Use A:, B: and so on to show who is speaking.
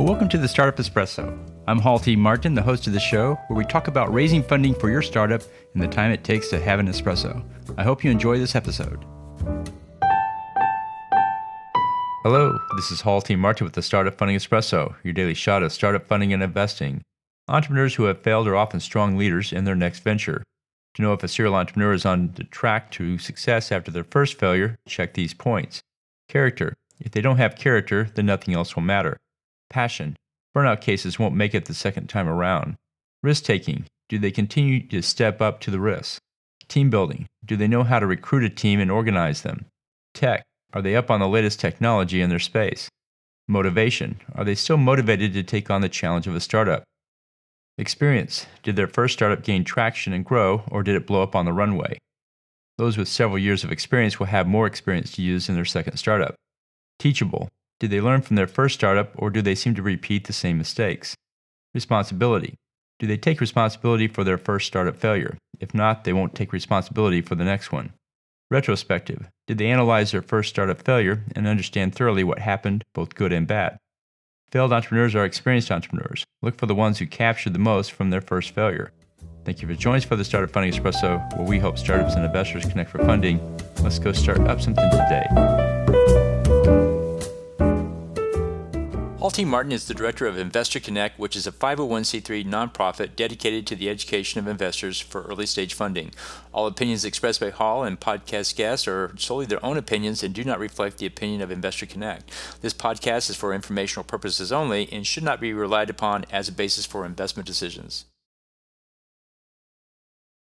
A: Well, welcome to the Startup Espresso. I'm Hall T. Martin, the host of the show, where we talk about raising funding for your startup and the time it takes to have an espresso. I hope you enjoy this episode. Hello, this is Hall T. Martin with the Startup Funding Espresso, your daily shot of startup funding and investing. Entrepreneurs who have failed are often strong leaders in their next venture. To know if a serial entrepreneur is on the track to success after their first failure, check these points. Character. If they don't have character, then nothing else will matter. Passion. Burnout cases won't make it the second time around. Risk-taking. Do they continue to step up to the risk? Team building. Do they know how to recruit a team and organize them? Tech. Are they up on the latest technology in their space? Motivation. Are they still motivated to take on the challenge of a startup? Experience. Did their first startup gain traction and grow, or did it blow up on the runway? Those with several years of experience will have more experience to use in their second startup. Teachable. Did they learn from their first startup, or do they seem to repeat the same mistakes? Responsibility. Do they take responsibility for their first startup failure? If not, they won't take responsibility for the next one. Retrospective. Did they analyze their first startup failure and understand thoroughly what happened, both good and bad? Failed entrepreneurs are experienced entrepreneurs. Look for the ones who captured the most from their first failure. Thank you for joining us for the Startup Funding Espresso, where we help startups and investors connect for funding. Let's go start up something today. Hall T. Martin is the director of Investor Connect, which is a 501c3 nonprofit dedicated to the education of investors for early-stage funding. All opinions expressed by Hall and podcast guests are solely their own opinions and do not reflect the opinion of Investor Connect. This podcast is for informational purposes only and should not be relied upon as a basis for investment decisions.